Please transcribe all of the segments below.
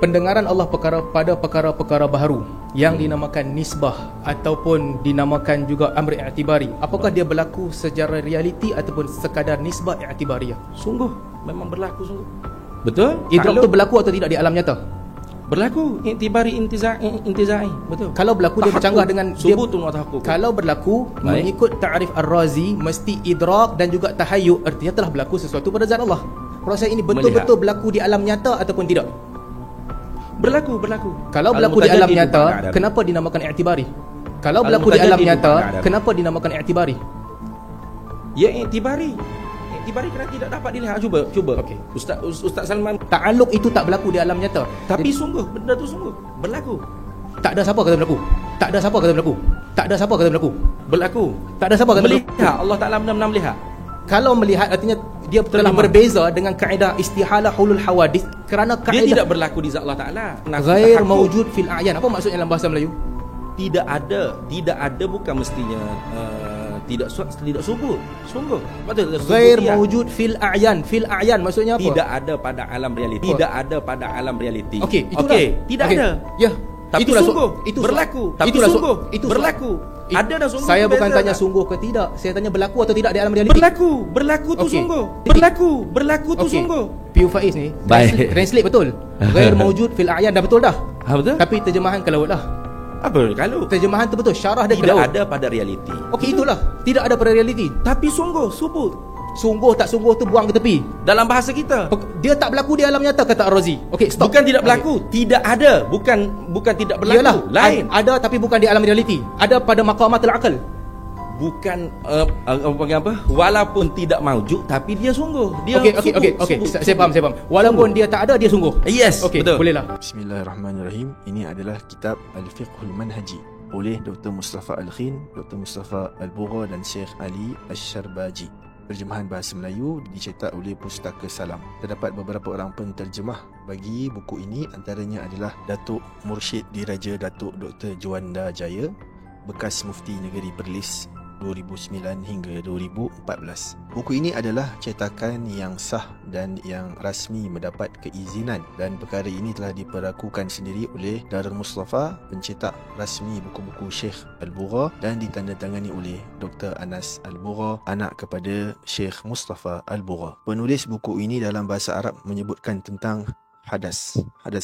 pendengaran Allah pada perkara-perkara baharu yang dinamakan nisbah ataupun dinamakan juga amr i'tibari, apakah dia berlaku secara realiti ataupun sekadar nisbah i'tibariyah? Sungguh, memang berlaku sungguh. Betul? Idrak tu berlaku atau tidak di alam nyata? Berlaku, i'tibari intizai. Betul. Kalau berlaku dia bercanggah dengan subutun wa tahaqquk. Kalau berlaku mengikut ta'rif Ar-Razi, mesti idrak dan juga tahayyul, artinya telah berlaku sesuatu pada zat Allah. Proses ini betul-betul berlaku di alam nyata ataupun tidak? Berlaku. Kalau berlaku di alam nyata, kenapa dinamakan i'tibari? Kalau berlaku di alam nyata, kenapa dinamakan i'tibari? Ya, i'tibari kerana tidak dapat dilihat. Cuba. Okey. Ustaz Salman, ta'alluq itu tak berlaku di alam nyata. tapi sungguh benda tu sungguh berlaku. Tak ada siapa kata berlaku. Tak ada siapa kata berlaku. Tak ada siapa kata berlaku. Berlaku. Tak ada siapa kata berlaku. Melihat Allah Taala benar-benar melihat. Kalau melihat artinya dia telah berbeza dengan kaedah istihalah hulul hawadith, kerana kaedah dia tidak berlaku di zat Allah Taala. ghair mawjud fil a'yan. Apa maksudnya dalam bahasa Melayu? Tidak ada bukan mestinya tidak subut. Sungguh. Betul. Ghair mawjud fil a'yan. Fil a'yan maksudnya apa? Tidak ada pada alam realiti. Tidak ada pada alam realiti. Okey, itulah. Tidak ada. Ya. Tapi itulah sungguh itu berlaku. Tapi itulah sungguh itu berlaku. Ada dan sungguh. Saya bukan tanya tak? sungguh ke tidak. Saya tanya berlaku atau tidak di alam realiti. Berlaku tu Okey. sungguh. Berlaku tu Okey. sungguh. Piu Faiz ni Baik. translate betul. Ghair mawjud fil a'yan dah betul dah. Betul? Tapi terjemahan ke laut lah. Apa kalau Terjemahan tu betul, syarah dia ke tidak laut. ada pada realiti. Okey, itulah. Tidak ada pada realiti. Tapi sungguh subut. Sungguh tak sungguh tu buang ke tepi. Dalam bahasa kita, Dia tak berlaku di alam nyata kata Ar-Razi. Okey, stop. bukan tidak berlaku, tidak ada. Bukan tidak berlaku. Iyalah, Lain. ada tapi bukan di alam realiti. Ada pada maqamatul aql. Bukan apa? Walaupun tidak maujud, tapi dia sungguh. Dia Okey. Saya faham. Walaupun dia tak ada, dia sungguh. Yes, Okey, betul. bolehlah. Bismillahirrahmanirrahim. Ini adalah kitab Al-Fiqhul Manhaji oleh Dr. Mustafa Al-Khin, Dr. Mustafa Al-Bugha dan Syekh Ali Asy-Syarbaji. Terjemahan bahasa Melayu dicetak oleh Pustaka Salam. Terdapat beberapa orang penterjemah bagi buku ini, antaranya adalah Datuk Mursyid Diraja Datuk Dr. Juanda Jaya, bekas Mufti Negeri Perlis 2009 hingga 2014. Buku ini adalah cetakan yang sah dan yang rasmi mendapat keizinan, dan perkara ini telah diperakukan sendiri oleh Darul Mustafa, pencetak rasmi buku-buku Syekh Al-Bugha, dan ditandatangani oleh Dr. Anas Al-Bugha, anak kepada Syekh Mustafa Al-Bugha. Penulis buku ini dalam bahasa Arab menyebutkan tentang hadas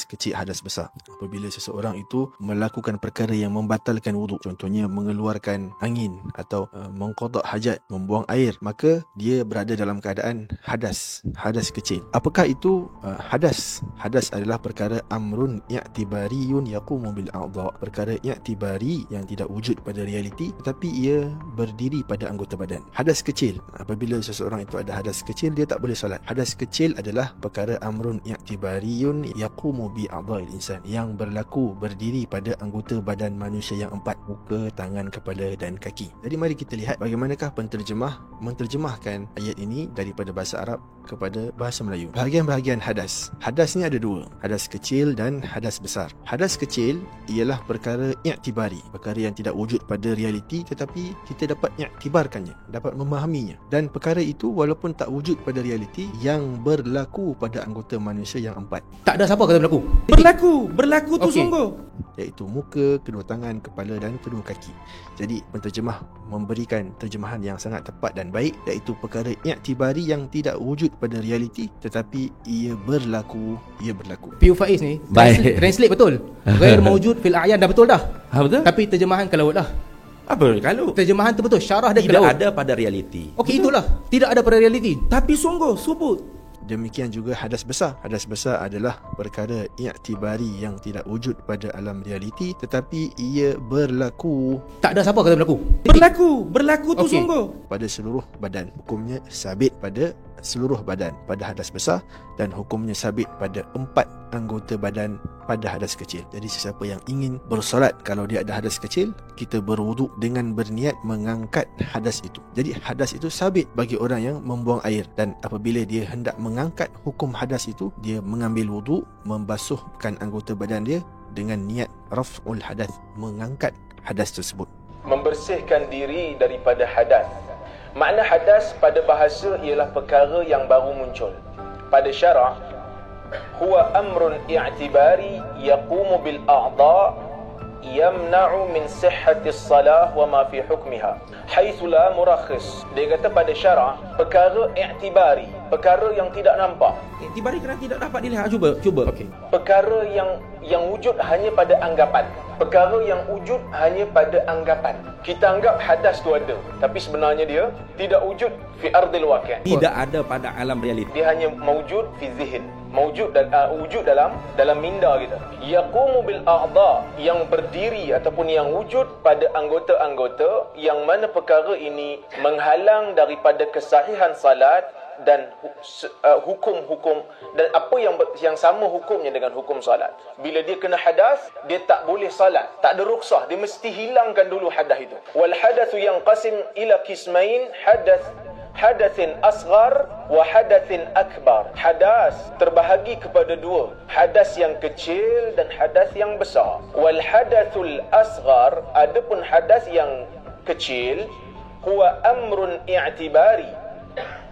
kecil, hadas besar. Apabila seseorang itu melakukan perkara yang membatalkan wuduk, contohnya mengeluarkan angin atau mengqada hajat, membuang air, maka dia berada dalam keadaan hadas kecil. Apakah itu hadas? Hadas adalah perkara amrun i'tibariyun yaqumu bil a'dha, perkara i'tibari yang tidak wujud pada realiti tetapi ia berdiri pada anggota badan. Hadas kecil, apabila seseorang itu ada hadas kecil, dia tak boleh solat. Hadas kecil adalah perkara amrun i'tibari yaqumu bi a'dha'il insan, yang berlaku berdiri pada anggota badan manusia yang empat: muka, tangan, kepala dan kaki. Jadi mari kita lihat bagaimanakah penterjemah menterjemahkan ayat ini daripada bahasa Arab kepada bahasa Melayu. Bahagian-bahagian hadas. Hadas ni ada dua, hadas kecil dan hadas besar. Hadas kecil ialah perkara i'tibari, perkara yang tidak wujud pada realiti tetapi kita dapat i'tibarkannya, dapat memahaminya. Dan perkara itu walaupun tak wujud pada realiti, yang berlaku pada anggota manusia yang empat. Tak ada siapa kata berlaku. Berlaku tu Okey. sungguh. Iaitu muka, kedua tangan, kepala dan kedua kaki. Jadi penterjemah memberikan terjemahan yang sangat tepat dan baik, iaitu perkara i'tibari yang tidak wujud pada realiti tetapi ia berlaku. Piu Faiz ni Baik. translate betul. Ghair mawjud fil a'yan dah betul dah. Betul? Tapi terjemahan ke laut lah. Apa kalau Terjemahan tu betul, syarah dia ke tidak laut. ada pada realiti. Okey, itulah. Tidak ada pada realiti. Tapi sungguh subut. Demikian juga hadas besar. Hadas besar adalah perkara i'tibari yang tidak wujud pada alam realiti tetapi ia berlaku Tak ada siapa kata berlaku. Berlaku tu Okey. sungguh. pada seluruh badan. Hukumnya sabit pada seluruh badan pada hadas besar, dan hukumnya sabit pada empat anggota badan pada hadas kecil. Jadi sesiapa yang ingin bersolat, kalau dia ada hadas kecil, kita berwuduk dengan berniat mengangkat hadas itu. Jadi hadas itu sabit bagi orang yang membuang air, dan apabila dia hendak mengangkat hukum hadas itu, dia mengambil wuduk, membasuhkan anggota badan dia dengan niat raf'ul hadas, mengangkat hadas tersebut. Membersihkan diri daripada hadas. Makna hadas pada bahasa ialah perkara yang baru muncul. Pada syarak, huwa amrun i'tibari yaqumu bil a'dha yamna'u min sihhati as-salah wa ma fi hukmiha haitsu la murakhis. Dia kata pada syarak perkara i'tibari, perkara yang tidak nampak. I'tibari kerana tidak dapat dilihat. Cuba. Okey. Perkara yang wujud hanya pada anggapan. Perkara yang wujud hanya pada anggapan. Kita anggap hadas tu ada, tapi sebenarnya dia tidak wujud fi ardil waqi'. Tidak ada pada alam realiti. Dia hanya mawujud fi zihn, wujud dalam minda kita. Yaqumu bil a'dha, yang berdiri ataupun yang wujud pada anggota-anggota, yang mana perkara ini menghalang daripada kesahihan salat dan hukum-hukum dan apa yang sama hukumnya dengan hukum salat. Bila dia kena hadas, dia tak boleh salat, tak ada rukhsah, dia mesti hilangkan dulu hadas itu. Wal hadatsu yanqasim ila qismain, hadatsin asghar wa hadatsin akbar. Hadas terbahagi kepada dua, hadas yang kecil dan hadas yang besar. Wal hadatsul asghar, adapun hadas yang kecil, huwa amrun i'tibari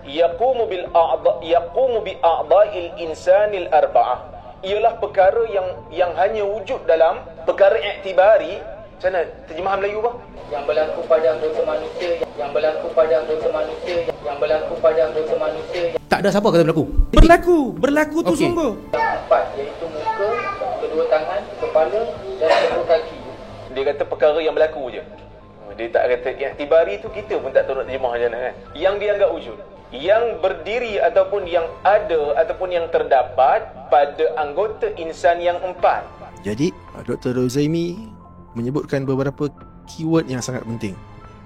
yaqumu bi a'dha'il insanil arba'ah, ialah perkara yang hanya wujud dalam perkara i'tibari. Macam mana terjemahan Melayu bah? Yang berlaku pada anggota manusia, yang berlaku pada anggota manusia, yang berlaku pada anggota manusia. Tak ada siapa kata berlaku. Berlaku tu Okey. sungguh. Yang empat, iaitu muka, kedua tangan, kepala dan kedua kaki. Dia kata perkara yang berlaku je. Dia tak kata i'tibari tu, kita pun tak tahu nak terjemah macam mana kan. Yang dianggap wujud, yang berdiri ataupun yang ada ataupun yang terdapat pada anggota insan yang empat. Jadi Dr. Rozaimi menyebutkan beberapa keyword yang sangat penting.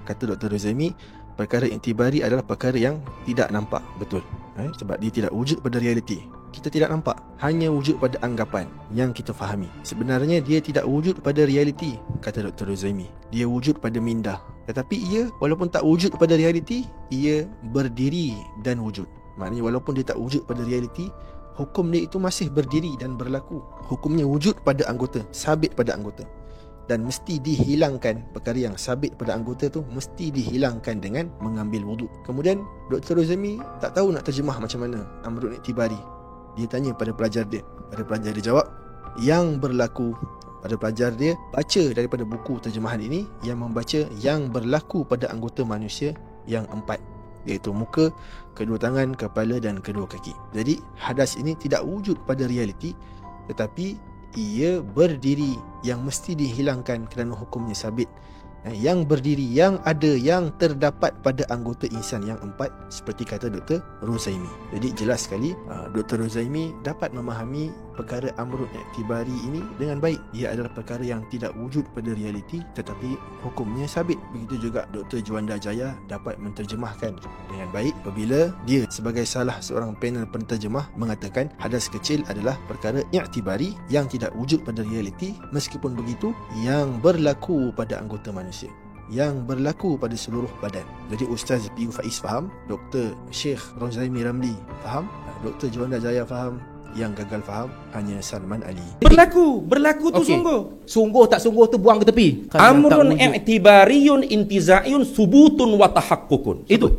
Kata Dr. Rozaimi, perkara i'tibari adalah perkara yang tidak nampak. Betul. Sebab dia tidak wujud pada realiti. Kita tidak nampak, hanya wujud pada anggapan yang kita fahami. Sebenarnya dia tidak wujud pada realiti, kata Dr. Rozaimi. Dia wujud pada minda. Tetapi ia walaupun tak wujud pada realiti, ia berdiri dan wujud. Maknanya walaupun dia tak wujud pada realiti, hukum dia itu masih berdiri dan berlaku. Hukumnya wujud pada anggota, sabit pada anggota. Dan mesti dihilangkan, perkara yang sabit pada anggota tu mesti dihilangkan dengan mengambil wuduk. Kemudian Dr. Rozaimi tak tahu nak terjemah macam mana amrun i'tibari. Dia tanya pada pelajar dia. Pada pelajar dia jawab yang berlaku. Pada pelajar dia baca daripada buku terjemahan ini, yang membaca yang berlaku pada anggota manusia yang empat, iaitu muka, kedua tangan, kepala dan kedua kaki. Jadi hadas ini tidak wujud pada realiti, tetapi ia berdiri yang mesti dihilangkan kerana hukumnya sabit. Yang berdiri, yang ada, yang terdapat pada anggota insan yang empat, seperti kata Dr. Rozaimi. Jadi jelas sekali Dr. Rozaimi dapat memahami perkara amrun i'tibari ini dengan baik. Ia adalah perkara yang tidak wujud pada realiti tetapi hukumnya sabit. Begitu juga Dr. Juanda Jaya dapat menterjemahkan dengan baik apabila dia sebagai salah seorang panel penterjemah mengatakan hadas kecil adalah perkara i'tibari yang tidak wujud pada realiti, meskipun begitu yang berlaku pada anggota manusia, yang berlaku pada seluruh badan. Jadi Ustaz Piu Faiz faham, Dr. Sheikh Rozaimi Ramli faham, Dr. Juanda Jaya faham, yang gagal faham hanya Salman Ali. Berlaku tu sungguh. Sungguh tak sungguh tu buang ke tepi. Amrun i'tibariyun intiza'iyun subutun wa tahaqqukun. Itu